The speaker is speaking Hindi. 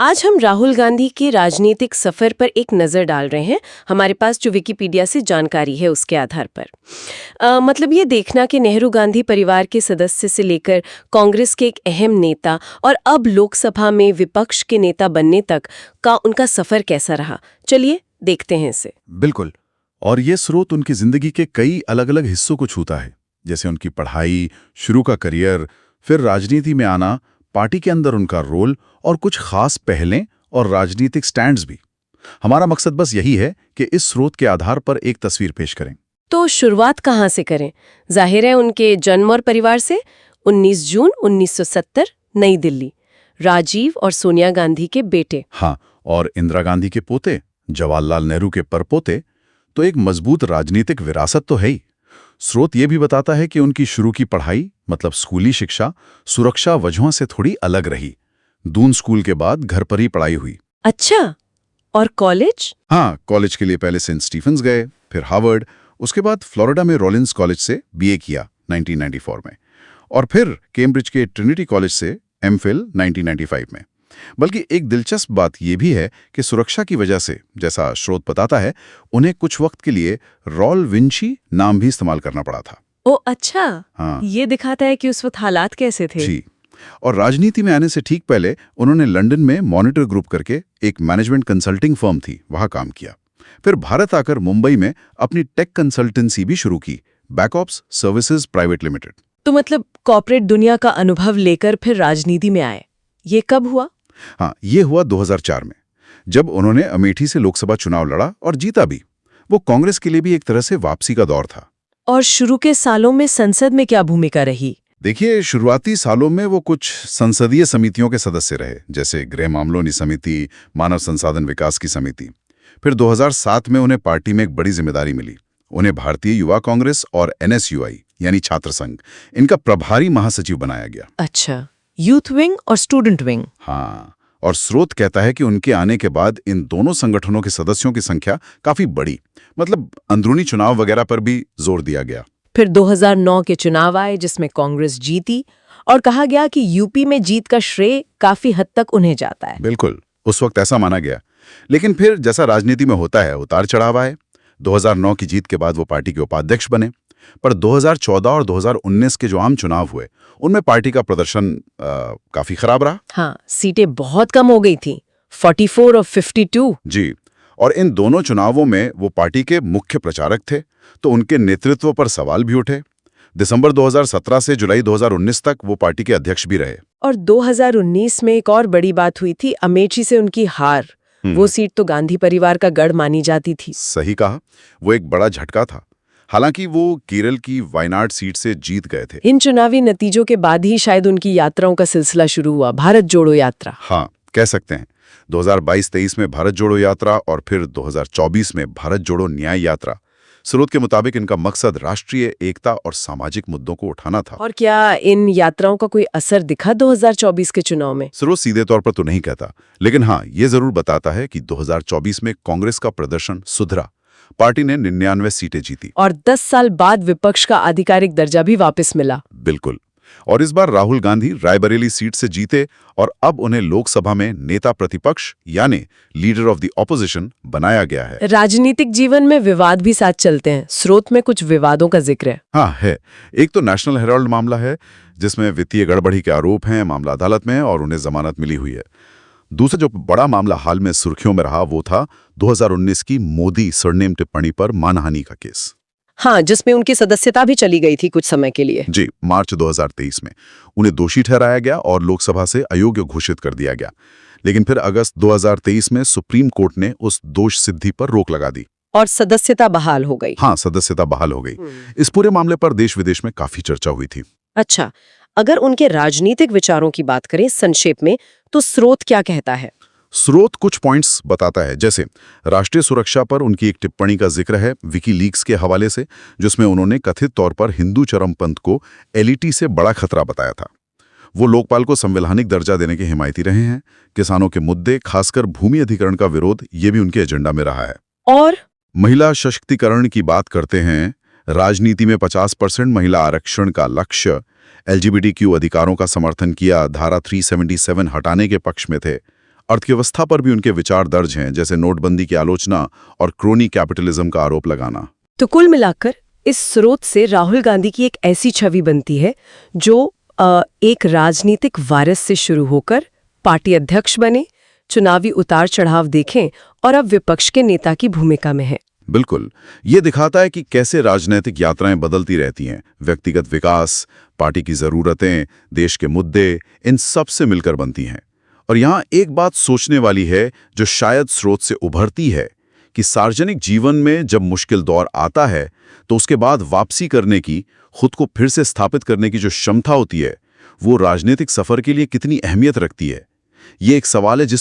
आज हम राहुल गांधी के राजनीतिक सफर पर एक नज़र डाल रहे हैं। हमारे पास जो विकिपीडिया से जानकारी है उसके आधार पर मतलब ये देखना कि नेहरू गांधी परिवार के सदस्य से लेकर कांग्रेस के एक अहम नेता और अब लोकसभा में विपक्ष के नेता बनने तक का उनका सफर कैसा रहा, चलिए देखते हैं इसे। बिल्कुल। और ये स्रोत उनकी जिंदगी के कई अलग अलग हिस्सों को छूता है, जैसे उनकी पढ़ाई, शुरू का करियर, फिर राजनीति में आना, पार्टी के अंदर उनका रोल और कुछ खास पहलें और राजनीतिक स्टैंड्स भी। हमारा मकसद बस यही है कि इस स्रोत के आधार पर एक तस्वीर पेश करें। तो शुरुआत कहाँ से करें? जाहिर है उनके जन्म और परिवार से। 19 जून 1970 नई दिल्ली, राजीव और सोनिया गांधी के बेटे। हाँ, और इंदिरा गांधी के पोते, जवाहरलाल नेहरू के परपोते, तो एक मजबूत राजनीतिक विरासत तो है ही। स्रोत ये भी बताता है कि उनकी शुरू की पढ़ाई, मतलब स्कूली शिक्षा, सुरक्षा वजहों से थोड़ी अलग रही। दून स्कूल के बाद घर पर ही पढ़ाई हुई। अच्छा, और कॉलेज? हाँ, कॉलेज के लिए पहले सेंट स्टीफेंस गए, फिर हार्वर्ड, उसके बाद फ्लोरिडा में रॉलिंस कॉलेज से बीए किया 1994 में, और फिर कैम्ब्रिज के ट्रिनिटी कॉलेज से एमफिल 1995 में। बल्कि एक दिलचस्प बात यह भी है कि सुरक्षा की वजह से, जैसा स्रोत बताता है, उन्हें कुछ वक्त के लिए रॉल विंची नाम भी इस्तेमाल करना पड़ा था। ओ अच्छा, हाँ, ये दिखाता है कि उस वक्त हालात कैसे थे। जी। और राजनीति में आने से ठीक पहले उन्होंने लंदन में मॉनिटर ग्रुप करके एक मैनेजमेंट कंसल्टिंग फर्म थी, वहां काम किया। फिर भारत आकर मुंबई में अपनी टेक कंसल्टेंसी भी शुरू की, बैकऑप्स सर्विसेज प्राइवेट लिमिटेड। तो मतलब कॉर्पोरेट दुनिया का अनुभव लेकर फिर राजनीति में आए। ये कब हुआ? हाँ, ये हुआ 2004 में, जब उन्होंने अमेठी से लोकसभा चुनाव लड़ा और जीता भी। वो कांग्रेस के लिए भी एक तरह से वापसी का दौर था। और शुरू के सालों में संसद में क्या भूमिका रही? देखिए, शुरुआती सालों में वो कुछ संसदीय समितियों के सदस्य रहे, जैसे गृह मामलों की समिति, मानव संसाधन विकास की समिति। फिर 2007 में उन्हें पार्टी में एक बड़ी जिम्मेदारी मिली। उन्हें भारतीय युवा कांग्रेस और एनएसयूआई यानी छात्र संघ, इनका प्रभारी महासचिव बनाया गया। अच्छा, यूथ विंग और स्टूडेंट विंग। हाँ, और स्रोत कहता है कि उनके आने के बाद इन दोनों संगठनों के सदस्यों की संख्या काफी बढ़ी, मतलब अंदरूनी चुनाव वगैरह पर भी जोर दिया गया। फिर 2009 के चुनाव आए जिसमें कांग्रेस जीती और कहा गया कि यूपी में जीत का श्रेय काफी हद तक उन्हें जाता है। बिल्कुल, उस वक्त ऐसा माना गया। लेकिन फिर जैसा राजनीति में होता है, उतार चढ़ाव आए। 2009 की जीत के बाद वो पार्टी के उपाध्यक्ष बने, पर 2014 और 2019 के जो आम चुनाव हुए, उनमें पार्टी का प्रदर्शन काफी खराब रहा। हाँ, सीटें बहुत कम हो गई थी, 44 और 52। जी, और इन दोनों चुनावों में वो पार्टी के मुख्य प्रचारक थे, तो उनके नेतृत्व पर सवाल भी उठे। दिसंबर 2017 से जुलाई 2019 तक वो पार्टी के अध्यक्ष भी रहे। और 2019 में एक और बड़ी बात हुई थी, अमेठी से उनकी हार। वो सीट तो गांधी परिवार का गढ़ मानी जाती थी। सही कहा, वो एक बड़ा झटका था। हालांकि वो केरल की वायनाड सीट से जीत गए थे। इन चुनावी नतीजों के बाद ही शायद उनकी यात्राओं का सिलसिला शुरू हुआ, भारत जोड़ो यात्रा। हाँ, कह सकते हैं। 2022-23 में भारत जोड़ो यात्रा और फिर 2024 में भारत जोड़ो न्याय यात्रा। स्रोत के मुताबिक इनका मकसद राष्ट्रीय एकता और सामाजिक मुद्दों को उठाना था। और क्या इन यात्राओं का कोई असर दिखा 2024 के चुनाव में? स्रोत सीधे तौर पर तो नहीं कहता, लेकिन हाँ, ये जरूर बताता है कि 2024 में कांग्रेस का प्रदर्शन सुधरा। पार्टी ने 99 सीटें जीती और 10 साल बाद विपक्ष का आधिकारिक दर्जा भी वापस मिला। बिल्कुल। और इस बार राहुल गांधी रायबरेली सीट से जीते और अब उन्हें लोकसभा में नेता प्रतिपक्ष यानी लीडर ऑफ द ऑपोजिशन बनाया गया है। राजनीतिक जीवन में विवाद भी साथ चलते हैं। स्रोत में कुछ विवादों का जिक्र है। हाँ है। एक तो नेशनल हेराल्ड मामला है, जिसमें वित्तीय गड़बड़ी के आरोप हैं। मामला अदालत में है और उन्हें जमानत मिली हुई है। दूसरा जो बड़ा मामला हाल में सुर्खियों में रहा, वो था 2019 की मोदी सरनेम टिप्पणी पर मानहानि का केस। हाँ, जिसमें उनकी सदस्यता भी चली गई थी कुछ समय के लिए। जी, मार्च 2023 में उन्हें दोषी ठहराया गया और लोकसभा से अयोग्य घोषित कर दिया गया। लेकिन फिर अगस्त 2023 में सुप्रीम कोर्ट ने उस दोष सिद्धि पर रोक लगा दी और सदस्यता बहाल हो गई। हाँ, सदस्यता बहाल हो गई। इस पूरे मामले पर देश विदेश में काफी चर्चा हुई थी। अच्छा, अगर उनके राजनीतिक विचारों की बात करें संक्षेप में, तो स्रोत क्या कहता है? स्रोत कुछ पॉइंट्स बताता है, जैसे राष्ट्रीय सुरक्षा पर उनकी एक टिप्पणी का जिक्र है विकीलीक्स के हवाले से, जिसमें उन्होंने कथित तौर पर हिंदू चरमपंथ को एलईटी से बड़ा खतरा बताया था। वो लोकपाल को संवैधानिक दर्जा देने के हिमायती रहे हैं। किसानों के मुद्दे, खासकर भूमि अधिग्रहण का विरोध, ये भी उनके एजेंडा में रहा है। और महिला सशक्तिकरण की बात करते हैं। राजनीति में 50% महिला आरक्षण का लक्ष्य, एलजीबीटीक्यू अधिकारों का समर्थन किया, धारा 377 हटाने के पक्ष में थे। अर्थव्यवस्था पर भी उनके विचार दर्ज हैं, जैसे नोटबंदी की आलोचना और क्रोनी कैपिटलिज्म का आरोप लगाना। तो कुल मिलाकर इस स्रोत से राहुल गांधी की एक ऐसी छवि बनती है जो एक राजनीतिक वारिस से शुरू होकर पार्टी अध्यक्ष बने, चुनावी उतार चढ़ाव देखें और अब विपक्ष के नेता की भूमिका में है। बिल्कुल, ये दिखाता है कि कैसे राजनीतिक यात्राएं बदलती रहती हैं। व्यक्तिगत विकास, पार्टी की जरूरतें, देश के मुद्दे, इन सब से मिलकर बनती हैं। और यहाँ एक बात सोचने वाली है जो शायद स्रोत से उभरती है कि सार्वजनिक जीवन में जब मुश्किल दौर आता है तो उसके बाद वापसी करने की, खुद को फिर से स्थापित करने की जो क्षमता होती है, वो राजनीतिक सफर के लिए कितनी अहमियत रखती है। ये एक सवाल है